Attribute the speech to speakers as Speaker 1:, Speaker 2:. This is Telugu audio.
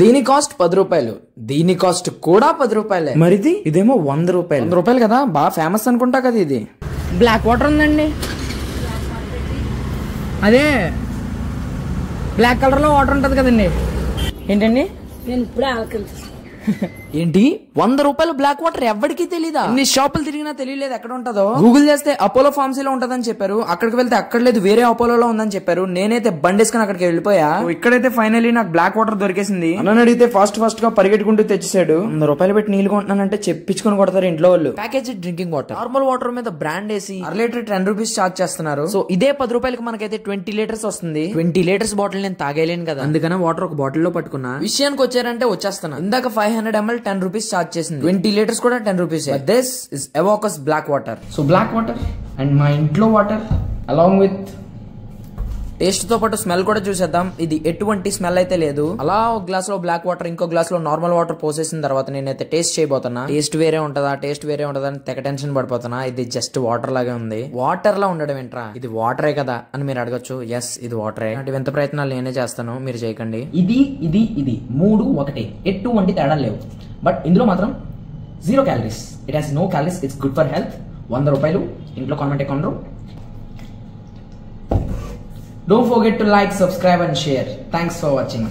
Speaker 1: దీని కాస్ట్ 10 రూపాయలు, దీని కాస్ట్ కూడా 10 రూపాయలే.
Speaker 2: మరిది ఇదేమో 100 రూపాయలు.
Speaker 1: 100 రూపాయలు కదా, బాగా ఫేమస్ అనుకుంటా కదా ఇది.
Speaker 3: బ్లాక్ వాటర్ ఉందండి, అదే బ్లాక్ కలర్ లో వాటర్ ఉంటది కదండి. ఏంటండి
Speaker 4: నేను ఇప్పుడే ఆకలి.
Speaker 1: ఏంటి 100 రూపాయలు బ్లాక్ వాటర్ ఎవరికి తెలీదా? ఇన్ని షాపులు తిరిగినా తెలియలేదు ఎక్కడ ఉంటదో. గూగుల్ చేస్తే అపోలో ఫార్మసీలో ఉంటదని చెప్పారు, అక్కడికి వెళ్తే అక్కడ లేదు వేరే అపోలోలో ఉందని చెప్పారు. నేనైతే బండేసుకుని అక్కడికి వెళ్ళిపోయా.
Speaker 2: ఇక్కడైతే ఫైనల్లీ నాకు బ్లాక్ వాటర్ దొరికేసింది. అన్న అడిగితే ఫాస్ట్ గా పరిగెట్టుకుంటూ తెచ్చేసాడు. 100 రూపాయలు పెట్టి నీళ్ళు కొంటున్నానంటే చెప్పించుకొని కొడతారు ఇంట్లో వాళ్ళు.
Speaker 1: Package drinking water, normal water మీద బ్రాండ్ వేసి అర లీటర్ 10 రూపీస్ చార్జ్ చేస్తున్నారు. సో ఇదే 10 రూపాయలకి మనకైతే 20 లీటర్స్ వస్తుంది. 20 లీటర్స్ బాటిల్ నేను తాగేలేను కదా, అందుకనే వాటర్ ఒక బాటిల్ లో పట్టుకున్నా. విషయానికి వచ్చారంటే వచ్చేస్తున్నా. ఇందాక 500 ml 10 రూపీస్ చార్జ్ చేసింది, 20 లీటర్స్ కూడా 10 rupees. This is Evocus black water. So black water and మా ఇంట్లో వాటర్ అలాంగ్ విత్ టేస్ట్ తో పాటు స్మెల్ కూడా చూసేద్దాం. ఇది ఎటువంటి స్మెల్ అయితే లేదు. అలా ఒక గ్లాస్ లో బ్లాక్ వాటర్, ఇంకో గ్లాస్ లో నార్మల్ వాటర్ పోసేసిన తర్వాత నేనైతే టేస్ట్ చేయబోతున్నా. టేస్ట్ వేరే ఉంటదా అని తెగ టెన్షన్ పడిపోతున్నా. ఇది జస్ట్ వాటర్ లాగే ఉంది. వాటర్ లా ఉండడం ఏంట్రా, ఇది వాటరే కదా అని మీరు అడగచ్చు. ఎస్, ఇది వాటరే. అంటే వింత ప్రయత్నాలు నేనే చేస్తాను, మీరు చేయకండి.
Speaker 5: ఇది 3 ఒకటే, ఎటువంటి తేడా లేవు. బట్ ఇందులో మాత్రం 0 calories. It has no calories, it's good for health. 100 రూపాయలు ఇంట్లో కొనమంటే కొనరు. Don't forget to like, subscribe and share. Thanks for watching.